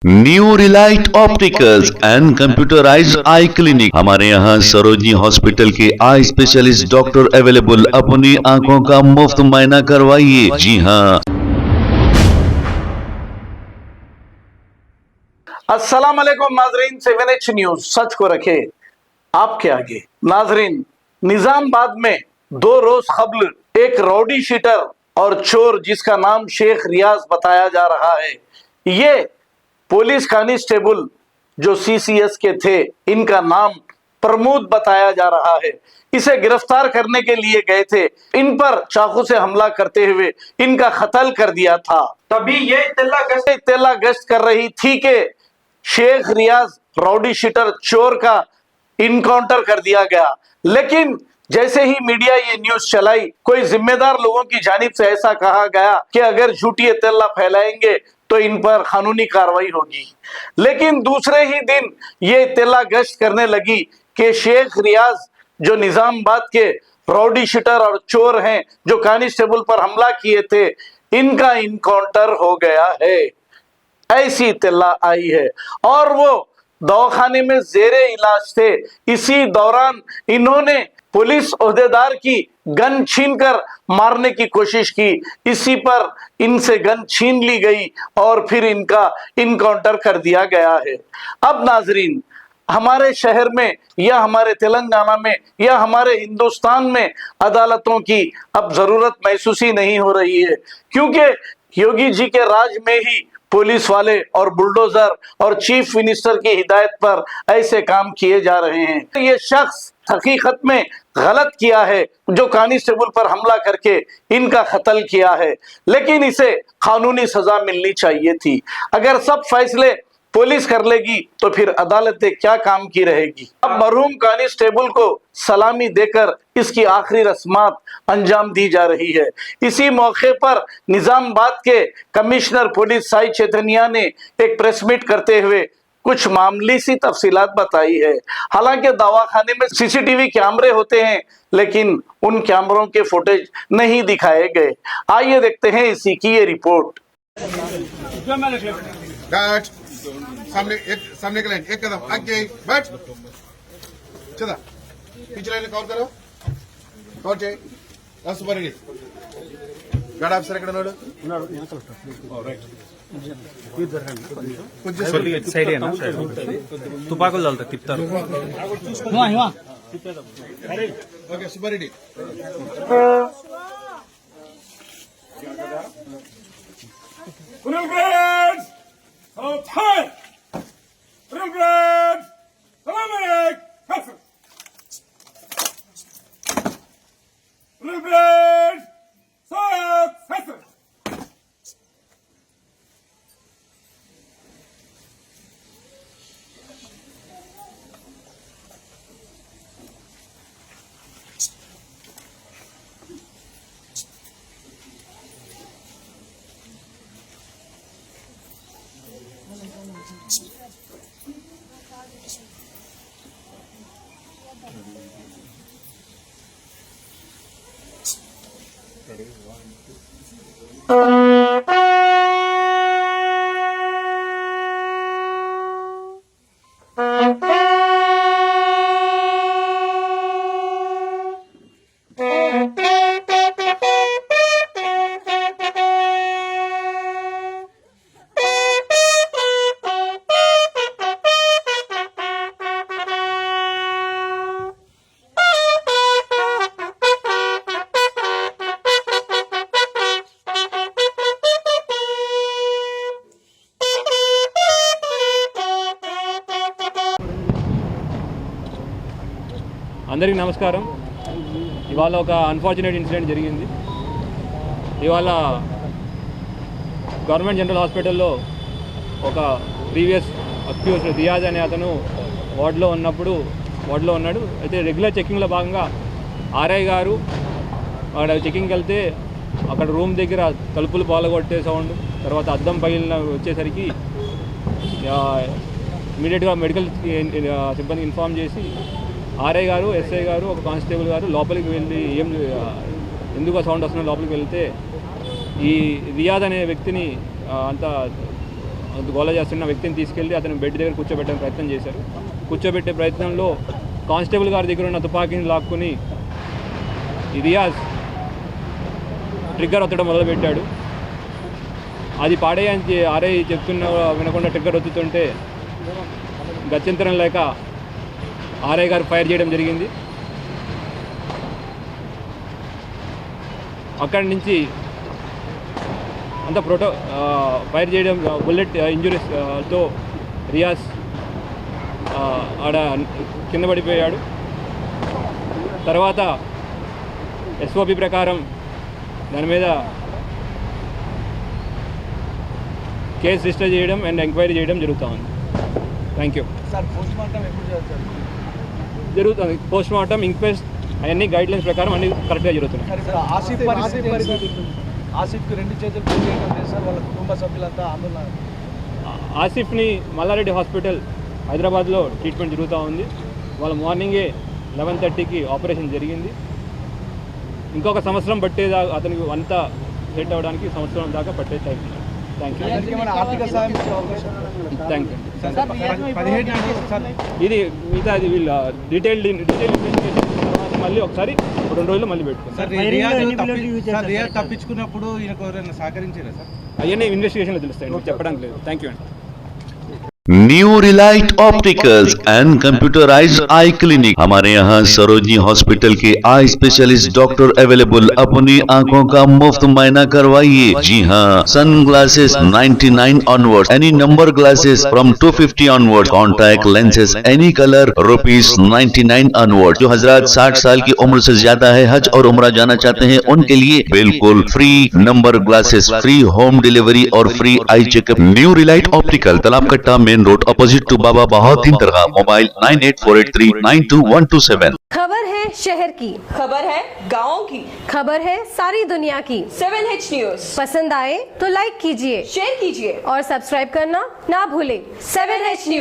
New Relight opticals and computerised I clinic. हमारे यहाँ Sarojini hospital के आई स्पेशलिस्ट डॉक्टर अवेलेबल। अपनी आंखों का मुफ्त मुआयना करवाइए। जी हाँ। अस्सलाम वालेकुम नाजरीन, 7H न्यूज सच को रखे आपके आगे। नाजरीन, निजामाबाद में 2 रोज कबल एक राउडी शीटर और चोर जिसका नाम शेख रियाज बताया जा रहा है, ये पुलिस कांस्टेबल जो CCS के थे, इनका नाम प्रमोद बताया जा रहा है। इसे गिरफ्तार करने के लिए गए थे, इन पर चाकू से हमला करते हुए इनका कत्ल कर दिया था। तभी ये इत्तला गश्त कर रही थी कि शेख रियाज राउडी शीटर चोर का इनकाउंटर कर दिया गया। लेकिन जैसे ही मीडिया ये न्यूज चलाई, कोई जिम्मेदार लोगों की जानिब से ऐसा कहा गया कि अगर झूठी इत्तला फैलाएंगे तो इन पर कानूनी कार्रवाई होगी। लेकिन दूसरे ही दिन ये इत्तला गश्त करने लगी कि शेख रियाज जो निजामाबाद के राउडी शीटर और चोर हैं, जो कांस्टेबल पर हमला किए थे, इनका इनकाउंटर हो गया है। ऐसी इत्तला आई है और वो दवाखाने में जेरे इलाज थे। इसी दौरान इन्होंने पुलिस ओहदेदार की गन छीनकर मारने की कोशिश की। इसी पर इनसे गन छीन ली गई और फिर इनका इनकाउंटर कर दिया गया है। अब नाजरीन, हमारे शहर में या हमारे तेलंगाना में या हमारे हिंदुस्तान में अदालतों की अब जरूरत महसूस ही नहीं हो रही है, क्योंकि योगी जी के राज में ही पुलिस वाले और बुलडोजर और चीफ मिनिस्टर की हिदायत पर ऐसे काम किए जा रहे हैं। ये शख्स हकीकत में गलत किया है जो कांस्टेबल पर हमला करके इनका कत्ल किया है, लेकिन इसे कानूनी सजा मिलनी चाहिए थी। अगर सब फैसले पुलिस कर लेगी तो फिर अदालतें क्या काम की रहेगी। अब मरहूम कांस्टेबल को सलामी देकर इसकी आखिरी रस्मात अंजाम दी जा रही है। इसी मौके पर निजामाबाद के कमिश्नर पुलिस साई चैतन्या ने एक प्रेस मीट करते हुए कुछ मामूली सी तफसीलात बताई है। हालांकि दवाखाने में CCTV कैमरे होते हैं, लेकिन उन कैमरों के फुटेज नहीं दिखाए गए। आइए देखते हैं इसी की ये रिपोर्ट। सामने की लाइन एक कदम आगे बैठ, चला पीछे लाइन कवर करो, कवर చేయి सुपर रेडी। गार्ड ऑफिसर ఎక్కడ ఉన్నాడు? తుపాకులు తగులుతా తిప్పుతారు. Okay super ready. అందరికీ నమస్కారం. ఇవాళ ఒక అన్ఫార్చునేట్ ఇన్సిడెంట్ జరిగింది. ఇవాళ గవర్నమెంట్ జనరల్ హాస్పిటల్లో ఒక ప్రీవియస్ అక్యూజ్డ్ రియాజ్ అనే అతను వార్డులో ఉన్నాడు. అయితే రెగ్యులర్ చెక్కింగ్లో భాగంగా RI గారు అక్కడ చెక్కింగ్కి వెళ్తే అక్కడ రూమ్ దగ్గర తలుపులు పాలగొట్టే సౌండ్, తర్వాత అద్దం పగిలిన వచ్చేసరికి ఇమీడియట్గా మెడికల్ సిబ్బందికి ఇన్ఫామ్ చేసి RI గారు, SI గారు, ఒక కానిస్టేబుల్ గారు లోపలికి వెళ్ళి ఎందుకు సౌండ్ వస్తుందో లోపలికి వెళ్తే ఈ రియాజ్ అనే వ్యక్తిని అంతా గోల చేస్తున్న వ్యక్తిని తీసుకెళ్ళి అతను బెడ్ దగ్గర కూర్చోబెట్టే ప్రయత్నం చేశారు. కూర్చోబెట్టే ప్రయత్నంలో కానిస్టేబుల్ గారి దగ్గర ఉన్న తుపాకీని లాక్కుని ఈ రియాజ్ ట్రిగ్గర్ ఒత్తడం మొదలుపెట్టాడు. అది పాడేయని ఆర్ఐ చెప్తున్న వినకుండా ట్రిగ్గర్ ఒత్తుతుంటే గత్యంతరం లేక ఆర్ఐ గారు ఫైర్ చేయడం జరిగింది. అక్కడి నుంచి అంత ఫైర్ చేయడం బుల్లెట్ ఇంజురీస్తో రియాజ్ ఆడ కింద పడిపోయాడు. తర్వాత ఎస్ఓపి ప్రకారం దాని మీద కేసు రిజిస్టర్ చేయడం అండ్ ఎంక్వైరీ చేయడం జరుగుతూ ఉంది. Thank you. జరుగుతుంది పోస్ట్ మార్టం, ఇంక్వెస్ట్ అవన్నీ గైడ్లైన్స్ ప్రకారం అన్ని కరెక్ట్గా జరుగుతున్నాయి. ఆసిఫ్కి 2 చేతులు పూజ చేయడం లేదు సార్, వాళ్ళ కుటుంబ సభ్యులంతా ఆందోళన. ఆసిఫ్ని మల్లారెడ్డి హాస్పిటల్ హైదరాబాద్లో ట్రీట్మెంట్ జరుగుతూ ఉంది. వాళ్ళ మార్నింగే 11:30కి ఆపరేషన్ జరిగింది. ఇంకొక సంవత్సరం పట్టేదా అతనికి అంతా సెట్ అవ్వడానికి సంవత్సరం దాకా పట్టే టైం. Thank you. ఆర్థిక సాయం ఇచ్చే అవకాశం. Thank you. ఇది మిగతా అది వీళ్ళ డీటెయిల్డ్ ఇన్వెస్టిగేషన్ తర్వాత మళ్ళీ ఒకసారి 2 రోజులు మళ్ళీ పెట్టుకుంటాం. రియాజ్ తప్పించుకున్నప్పుడు ఈయనకు ఎవరైనా సహకరించారా సార్? అవన్నీ ఇన్వెస్టిగేషన్లో తెలుస్తాయి, చెప్పడానికి లేదు. థ్యాంక్ యూ అండి. New Relight opticals and computerised I clinic. हमारे यहाँ सरोजनी हॉस्पिटल के आई स्पेशलिस्ट डॉक्टर अवेलेबल। अपनी आंखों का मुफ्त मायना करवाइए। जी हाँ, sunglasses 99 onward, any number glasses from 250 onward, contact lenses any colour ₹99 onward. जो हजरात 60 साल की उम्र से ज्यादा है, हज और उम्रा जाना चाहते हैं, उनके लिए बिल्कुल free number glasses, free home delivery और free eye checkup. New relight optical, Talab Katta, main road, opposite to Baba Bahauddin Dargah. Mobile 9848392127। खबर है शहर की, खबर है गाँव की, खबर है सारी दुनिया की। 7H न्यूज पसंद आए तो लाइक कीजिए, शेयर कीजिए और सब्सक्राइब करना ना भूलें। 7H news.